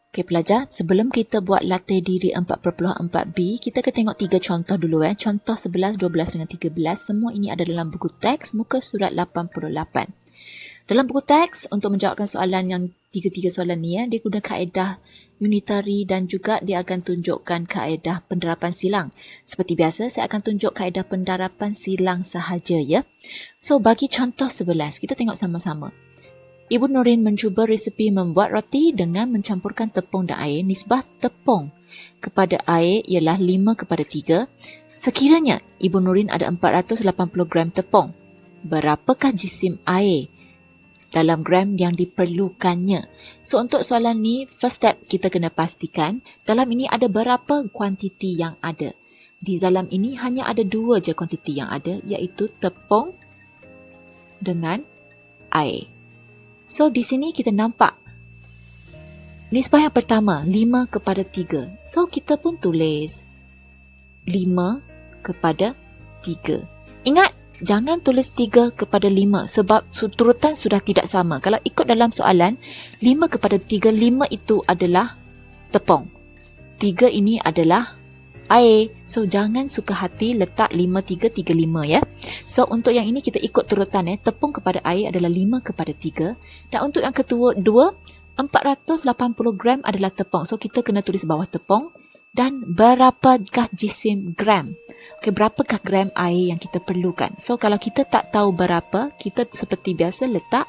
Okey pelajar, sebelum kita buat latih diri 4.4b, kita akan tengok 3 contoh dulu. Contoh 11, 12 dengan 13, semua ini ada dalam buku teks muka surat 88. Dalam buku teks, untuk menjawabkan soalan yang tiga-tiga soalan ni, dia guna kaedah unitary dan juga dia akan tunjukkan kaedah pendarapan silang. Seperti biasa, saya akan tunjuk kaedah pendarapan silang sahaja ya. So, bagi contoh 11, kita tengok sama-sama. Ibu Nurin mencuba resepi membuat roti dengan mencampurkan tepung dan air. Nisbah tepung kepada air ialah 5:3. Sekiranya Ibu Nurin ada 480 gram tepung, berapakah jisim air dalam gram yang diperlukannya? So, untuk soalan ni, first step kita kena pastikan dalam ini ada berapa kuantiti yang ada. Di dalam ini hanya ada 2 je kuantiti yang ada, iaitu tepung dengan air. So, di sini kita nampak nisbah yang pertama, 5:3. So, kita pun tulis 5:3. Ingat, jangan tulis 3:5 sebab turutan sudah tidak sama. Kalau ikut dalam soalan, 5:3, 5 itu adalah tepung. 3 ini adalah air. So, jangan suka hati letak 5:3:5 ya. So, untuk yang ini kita ikut turutan tepung kepada air adalah 5:3. Dan untuk yang kedua, 480 gram adalah tepung. So, kita kena tulis bawah tepung. Dan berapakah jisim gram? Okey, berapakah gram air yang kita perlukan? So, kalau kita tak tahu berapa, kita seperti biasa letak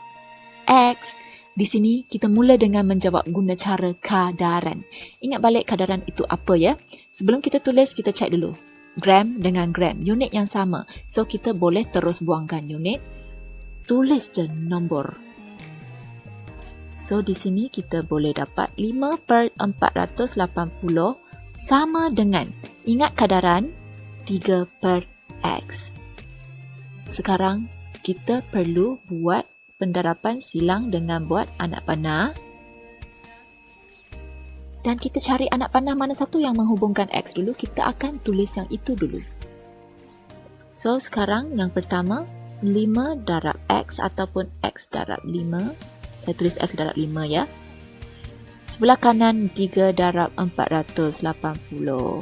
X. Di sini kita mula dengan menjawab guna cara kadaran. Ingat balik kadaran itu apa ya? Sebelum kita tulis, kita cek dulu. Gram dengan gram, unit yang sama. So, kita boleh terus buangkan unit. Tulis je nombor. So, di sini kita boleh dapat 5/480 sama dengan, ingat kadaran, 3/X. Sekarang, kita perlu buat pendarapan silang dengan buat anak panah. Dan kita cari anak panah mana satu yang menghubungkan X dulu. Kita akan tulis yang itu dulu. So, sekarang yang pertama, 5 darab X ataupun X darab 5. Saya tulis X darab 5 ya. Sebelah kanan 3 darab 480.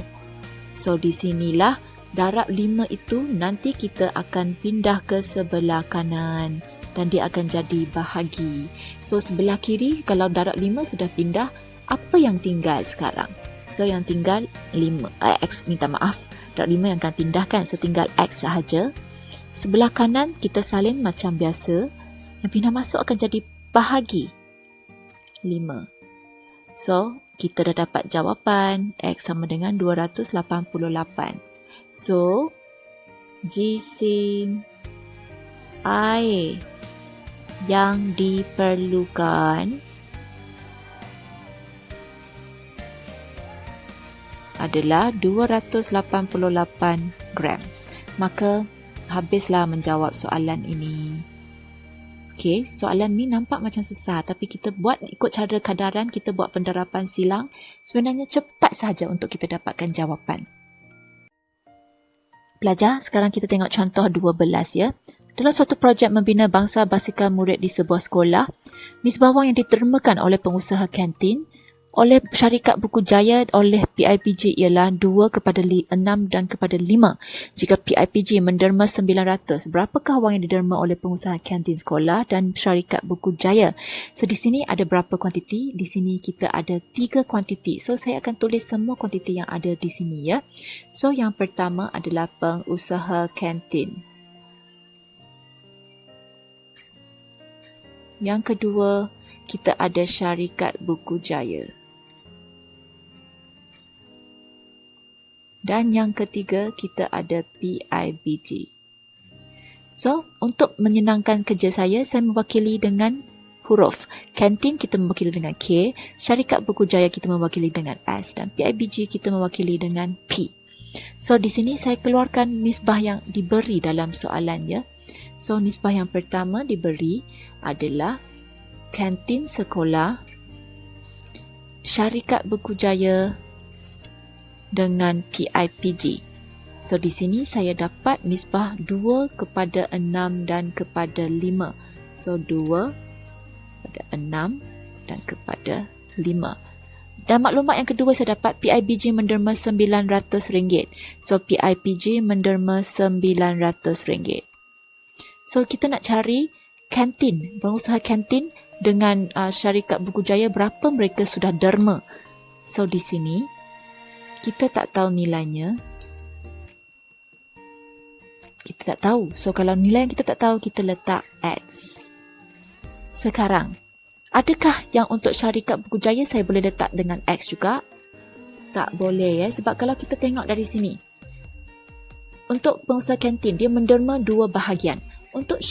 So, di sinilah darab 5 itu nanti kita akan pindah ke sebelah kanan. Dan dia akan jadi bahagi. So, sebelah kiri, kalau darab 5 sudah pindah, apa yang tinggal sekarang? So, yang tinggal 5, X, minta maaf. Darab 5 yang akan pindahkan, so tinggal X sahaja. Sebelah kanan, kita salin macam biasa. Yang pindah masuk akan jadi bahagi 5. So, kita dah dapat jawapan. X sama dengan 288. So, jisim air yang diperlukan adalah 288 gram. Maka habislah menjawab soalan ini. Okey, soalan ni nampak macam susah tapi kita buat ikut cara kadaran, kita buat pendarapan silang, sebenarnya cepat sahaja untuk kita dapatkan jawapan. Pelajar, sekarang kita tengok contoh 12 ya. Dalam suatu projek membina bangsa basikal murid di sebuah sekolah, nisbah wang yang ditermakan oleh pengusaha kantin oleh syarikat Buku Jaya oleh PIPG ialah 2/6 dan kepada 5. Jika PIPG menderma 900, berapakah wang yang diderma oleh pengusaha kantin sekolah dan syarikat Buku Jaya? So, di sini ada berapa kuantiti? Di sini kita ada 3 kuantiti. So, saya akan tulis semua kuantiti yang ada di sini ya. So, yang pertama adalah pengusaha kantin. Yang kedua, kita ada syarikat Buku Jaya. Dan yang ketiga, kita ada PIBG. So, untuk menyenangkan kerja saya mewakili dengan huruf. Kantin kita mewakili dengan K, syarikat Buku Jaya kita mewakili dengan S, dan PIBG kita mewakili dengan P. So, di sini saya keluarkan nisbah yang diberi dalam soalan ya. So, nisbah yang pertama diberi adalah kantin sekolah, syarikat Buku Jaya dengan PIPG. So, di sini saya dapat nisbah 2/6 dan kepada 5. So, 2/6 dan kepada 5. Dan maklumat yang kedua saya dapat PIBG menderma RM900. So PIBG menderma RM900. So kita nak cari kantin, pengusaha kantin dengan syarikat Buku Jaya, berapa mereka sudah derma. So di sini kita tak tahu nilainya. Kita tak tahu. So kalau nilai yang kita tak tahu, kita letak X. Sekarang, adakah yang untuk syarikat Buku Jaya saya boleh letak dengan X juga? Tak boleh ya, sebab kalau kita tengok dari sini, untuk pengusaha kantin, dia menderma 2 bahagian. Untuk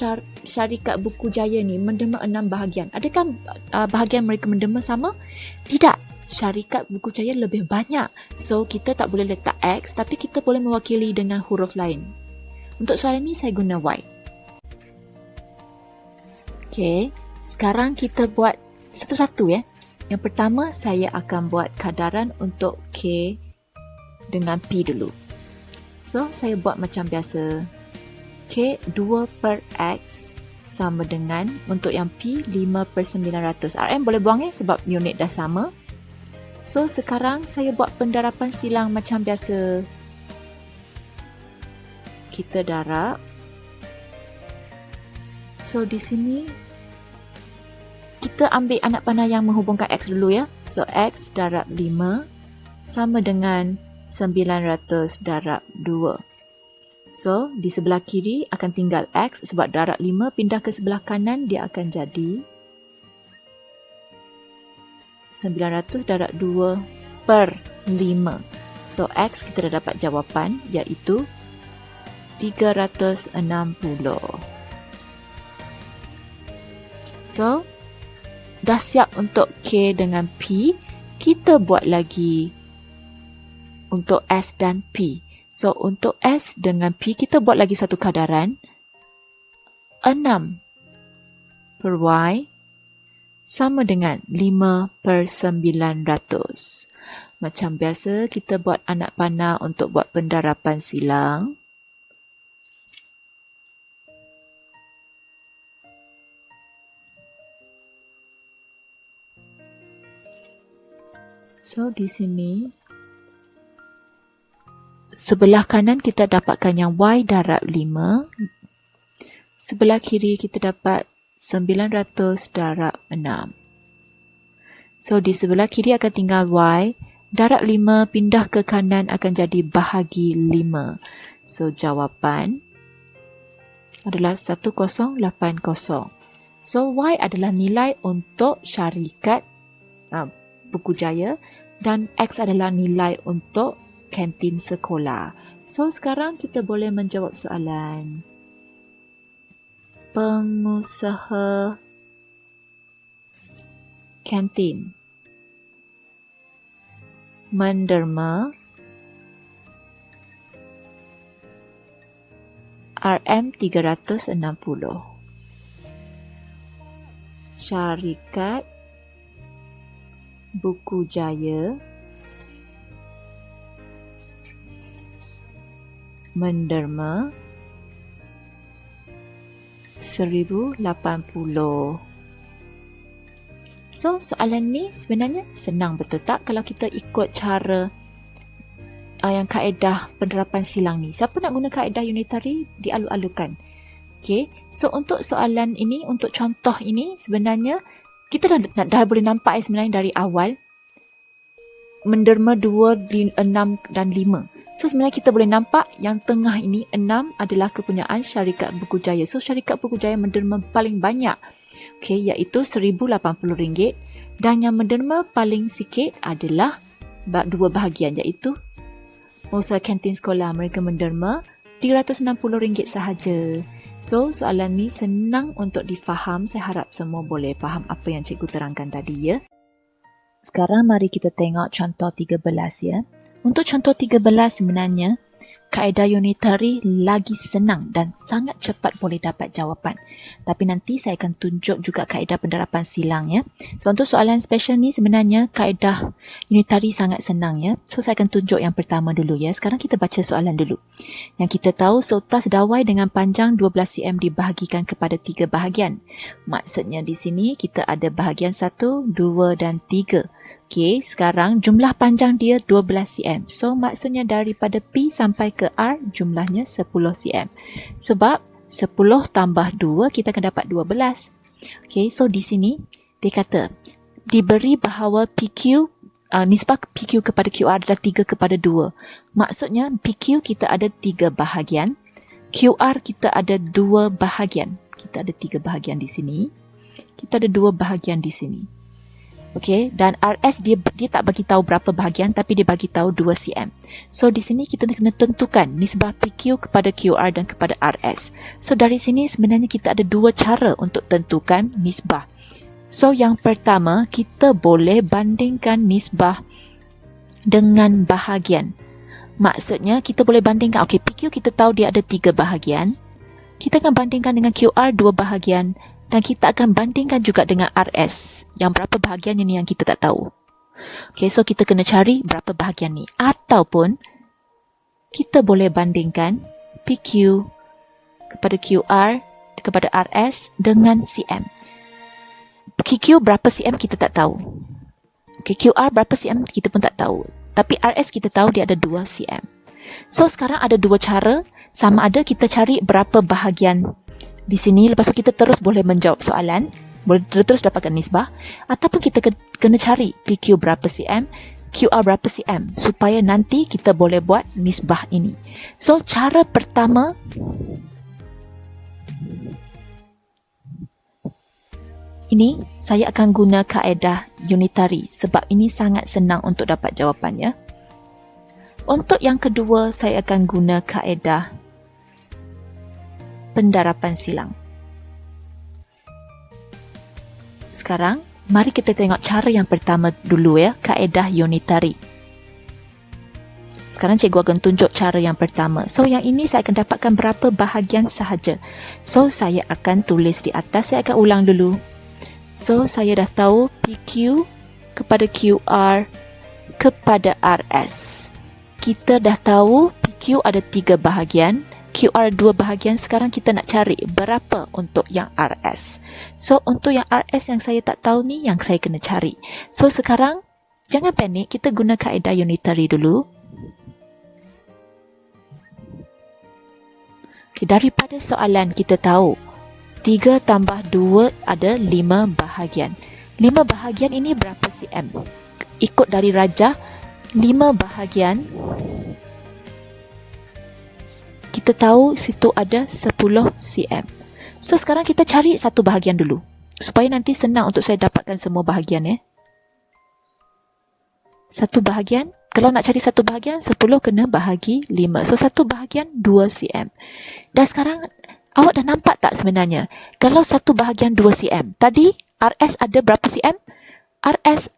syarikat Buku Jaya ni menderma 6 bahagian. Adakah bahagian mereka menderma sama? Tidak. Syarikat Buku Jaya lebih banyak. So, kita tak boleh letak X, tapi kita boleh mewakili dengan huruf lain. Untuk soalan ni, saya guna Y. Okey. Sekarang kita buat satu-satu ya. Yang pertama, saya akan buat kadaran untuk K dengan P dulu. So, saya buat macam biasa. K 2 per X sama dengan, untuk yang P, 5/900. RM boleh buang ya, sebab unit dah sama. So, sekarang saya buat pendarapan silang macam biasa. Kita darab. So, di sini kita ambil anak panah yang menghubungkan X dulu ya. So, X darab 5 sama dengan 900 darab 2. So, di sebelah kiri akan tinggal X sebab darab 5 pindah ke sebelah kanan, dia akan jadi 900 darab 2 per 5. So, X kita dah dapat jawapan iaitu 360. So, dah siap untuk K dengan P. Kita buat lagi untuk S dan P. So, untuk S dengan P, kita buat lagi satu kadaran. 6 per Y sama dengan 5/900. Macam biasa, kita buat anak panah untuk buat pendarapan silang. So, di sini, sebelah kanan kita dapatkan yang Y darab 5. Sebelah kiri kita dapat 900 darab 6. So, di sebelah kiri akan tinggal Y. Darab 5 pindah ke kanan akan jadi bahagi 5. So, jawapan adalah 1080. So, Y adalah nilai untuk syarikat Buku Jaya dan X adalah nilai untuk kantin sekolah. So, sekarang kita boleh menjawab soalan. Pengusaha kantin menderma RM360. Syarikat Buku Jaya menderma 1080. So, soalan ni sebenarnya senang, betul tak? Kalau kita ikut cara yang kaedah penerapan silang ni. Siapa nak guna kaedah unitary, dialu-alukan. Okay. So, untuk soalan ini, untuk contoh ini, sebenarnya kita dah boleh nampak sebenarnya dari awal menderma 2, 6 dan 5. So, sebenarnya kita boleh nampak yang tengah ini 6 adalah kepunyaan syarikat Buku Jaya. So, syarikat Buku Jaya menderma paling banyak. Okay, iaitu RM1,080. Dan yang menderma paling sikit adalah 2 bahagian, iaitu pengusaha kantin sekolah. Mereka menderma RM360 sahaja. So, soalan ni senang untuk difaham. Saya harap semua boleh faham apa yang cikgu terangkan tadi ya. Sekarang mari kita tengok contoh 13 ya. Untuk contoh 13 sebenarnya kaedah unitary lagi senang dan sangat cepat boleh dapat jawapan. Tapi nanti saya akan tunjuk juga kaedah pendarapan silang ya. Sebab untuk soalan special ni sebenarnya kaedah unitary sangat senang ya. So saya akan tunjuk yang pertama dulu ya. Sekarang kita baca soalan dulu. Yang kita tahu seutas dawai dengan panjang 12 cm dibahagikan kepada 3 bahagian. Maksudnya di sini kita ada bahagian 1, 2 dan 3. Okey, sekarang jumlah panjang dia 12 cm. So, maksudnya daripada P sampai ke R, jumlahnya 10 cm. Sebab 10 tambah 2, kita akan dapat 12. Okey, so di sini, dia kata, diberi bahawa PQ, nisbah PQ kepada QR adalah 3 kepada 2. Maksudnya, PQ kita ada 3 bahagian, QR kita ada 2 bahagian. Kita ada 3 bahagian di sini. Kita ada 2 bahagian di sini. Okey, dan RS dia tak bagi tahu berapa bahagian, tapi dia bagi tahu 2 cm. So di sini kita kena tentukan nisbah PQ kepada QR dan kepada RS. So dari sini sebenarnya kita ada 2 cara untuk tentukan nisbah. So yang pertama, kita boleh bandingkan nisbah dengan bahagian. Maksudnya kita boleh bandingkan, okey, PQ kita tahu dia ada 3 bahagian. Kita akan bandingkan dengan QR 2 bahagian. Dan kita akan bandingkan juga dengan RS. Yang berapa bahagian ini yang kita tak tahu. Okay, so kita kena cari berapa bahagian ni. Ataupun, kita boleh bandingkan PQ kepada QR kepada RS dengan CM. PQ berapa CM kita tak tahu. Okay, QR berapa CM kita pun tak tahu. Tapi RS kita tahu dia ada 2 cm. So, sekarang ada 2 cara. Sama ada kita cari berapa bahagian di sini, lepas tu kita terus boleh menjawab soalan, boleh terus dapatkan nisbah, ataupun kita kena cari PQ berapa cm, QR berapa cm, supaya nanti kita boleh buat nisbah ini. So, cara pertama, ini saya akan guna kaedah unitary, sebab ini sangat senang untuk dapat jawapannya. Untuk yang kedua, saya akan guna kaedah pendarapan silang. Sekarang, mari kita tengok cara yang pertama dulu ya, kaedah unitary. Sekarang cikgu akan tunjuk cara yang pertama. So, yang ini saya akan dapatkan berapa bahagian sahaja. So, saya akan tulis di atas, saya akan ulang dulu. So, saya dah tahu PQ kepada QR kepada RS. Kita dah tahu PQ ada 3 bahagian, QR 2 bahagian. Sekarang kita nak cari berapa untuk yang RS. So, untuk yang RS yang saya tak tahu ni, yang saya kena cari. So, sekarang, jangan panik, kita guna kaedah unitary dulu. Okay, daripada soalan kita tahu, 3 tambah 2 ada 5 bahagian. 5 bahagian ini berapa cm? Ikut dari rajah, 5 bahagian, kita tahu situ ada 10 cm. So, sekarang kita cari satu bahagian dulu. Supaya nanti senang untuk saya dapatkan semua bahagian ya. Satu bahagian, kalau nak cari satu bahagian, 10 kena bahagi 5. So, satu bahagian 2 cm. Dan sekarang, awak dah nampak tak sebenarnya? Kalau satu bahagian 2 cm, tadi RS ada berapa cm? RS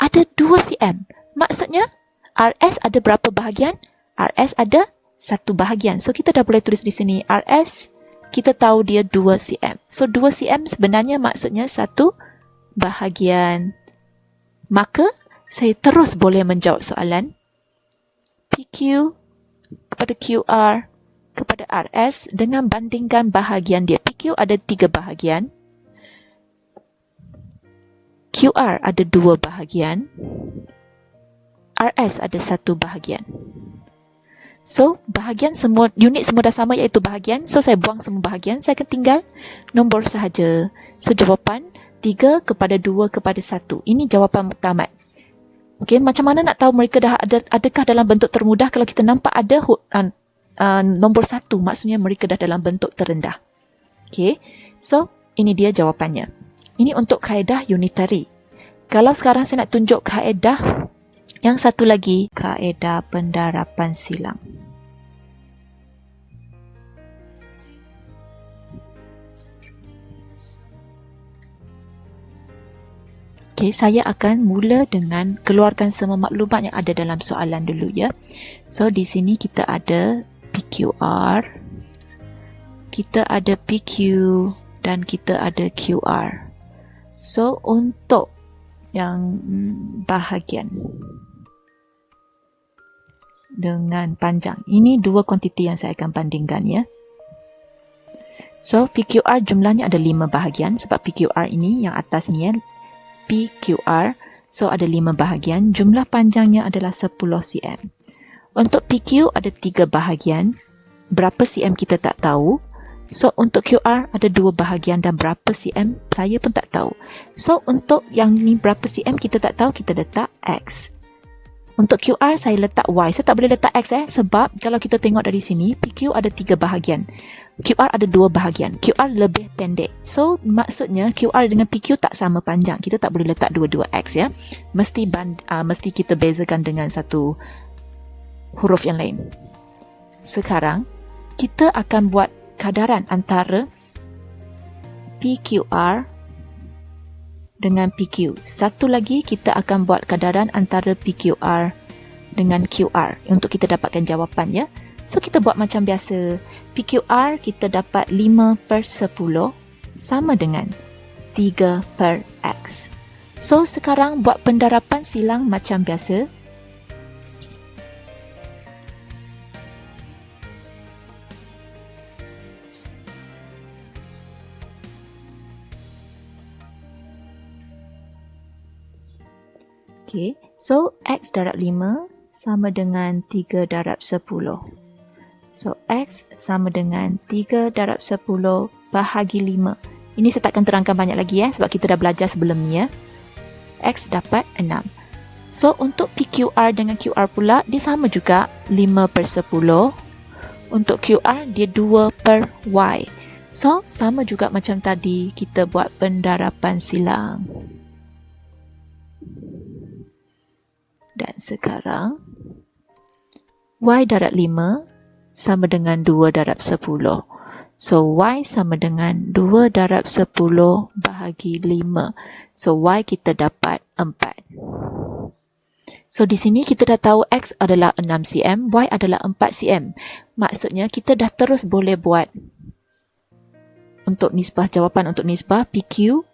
ada 2 cm. Maksudnya, RS ada berapa bahagian? RS ada 1 bahagian. So, kita dah boleh tulis di sini RS, kita tahu dia 2 cm. So, 2 cm sebenarnya maksudnya 1 bahagian. Maka, saya terus boleh menjawab soalan PQ kepada QR kepada RS dengan bandingkan bahagian dia. PQ ada 3 bahagian. QR ada 2 bahagian. RS ada 1 bahagian. So, bahagian semua, unit semua dah sama iaitu bahagian. So, saya buang semua bahagian. Saya akan tinggal nombor sahaja. So, jawapan 3 kepada 2 kepada 1. Ini jawapan muktamad. Okey, macam mana nak tahu mereka dah adakah dalam bentuk termudah? Kalau kita nampak ada nombor 1, maksudnya mereka dah dalam bentuk terendah. Okey, so, ini dia jawapannya. Ini untuk kaedah unitary. Kalau sekarang saya nak tunjuk kaedah yang satu lagi, kaedah pendarapan silang. Okey, saya akan mula dengan keluarkan semua maklumat yang ada dalam soalan dulu ya. So, di sini kita ada PQR, kita ada PQ dan kita ada QR. So, untuk yang bahagian dengan panjang, ini 2 kuantiti yang saya akan bandingkan ya. So, PQR jumlahnya ada 5 bahagian sebab PQR ini yang atas ni ya, PQR. So ada 5 bahagian, jumlah panjangnya adalah 10 cm. Untuk PQ ada 3 bahagian, berapa cm kita tak tahu. So untuk QR ada 2 bahagian dan berapa cm saya pun tak tahu. So untuk yang ni berapa cm kita tak tahu, kita letak X. Untuk QR saya letak Y. Saya tak boleh letak X sebab kalau kita tengok dari sini, PQ ada 3 bahagian. QR ada 2 bahagian. QR lebih pendek. So maksudnya QR dengan PQ tak sama panjang. Kita tak boleh letak dua-dua X ya. Mesti kita bezakan dengan satu huruf yang lain. Sekarang kita akan buat kadaran antara PQR dengan PQ. Satu lagi kita akan buat kadaran antara PQR dengan QR untuk kita dapatkan jawapan ya. So kita buat macam biasa. PQR kita dapat 5/10 sama dengan 3/X. So sekarang buat pendarapan silang macam biasa. Okay, so X darab 5 sama dengan 3 darab 10. So X sama dengan 3 darab 10 bahagi 5. Ini saya takkan terangkan banyak lagi sebab kita dah belajar sebelum ni ya. X dapat 6. So untuk PQR dengan QR pula, dia sama juga 5/10. Untuk QR dia 2/Y. So sama juga macam tadi kita buat pendarapan silang. Dan sekarang Y darab 5 sama dengan 2 darab 10. So Y sama dengan 2 darab 10 bahagi 5. So Y kita dapat 4. So di sini kita dah tahu X adalah 6 cm, Y adalah 4 cm. Maksudnya kita dah terus boleh buat untuk nisbah, jawapan untuk nisbah PQ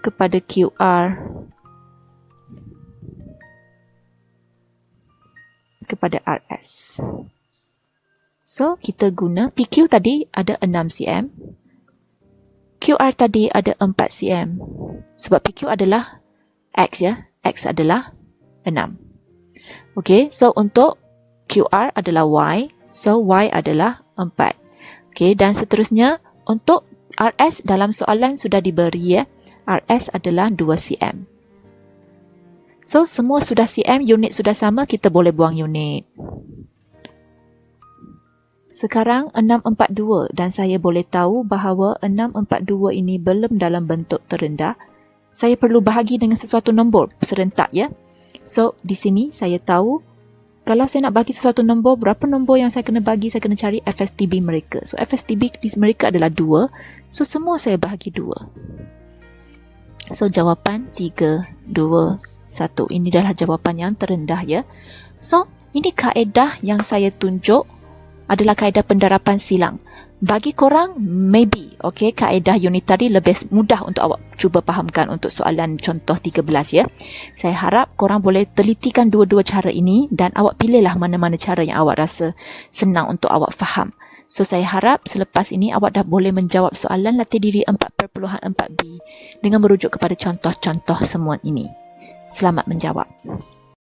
kepada QR kepada RS. So, kita guna PQ tadi ada 6 cm. QR tadi ada 4 cm. Sebab PQ adalah X ya. X adalah 6. Okey, so untuk QR adalah Y. So, Y adalah 4. Okey, dan seterusnya untuk RS dalam soalan sudah diberi ya. RS adalah 2 cm. So, semua sudah cm, unit sudah sama, kita boleh buang unit. Sekarang 642 dan saya boleh tahu bahawa 642 ini belum dalam bentuk terendah. Saya perlu bahagi dengan sesuatu nombor serentak ya. So, di sini saya tahu kalau saya nak bagi sesuatu nombor, berapa nombor yang saya kena bagi, saya kena cari FSTB mereka. So, FSTB di mereka adalah 2. So, semua saya bahagi 2. So, jawapan 3, 2, 1. Ini adalah jawapan yang terendah ya. So, ini kaedah yang saya tunjuk adalah kaedah pendarapan silang. Bagi korang, maybe, okay, kaedah unitary lebih mudah untuk awak cuba fahamkan untuk soalan contoh 13 ya. Saya harap korang boleh telitikan dua-dua cara ini dan awak pilihlah mana-mana cara yang awak rasa senang untuk awak faham. So, saya harap selepas ini awak dah boleh menjawab soalan latih diri 4.4b dengan merujuk kepada contoh-contoh semua ini. Selamat menjawab.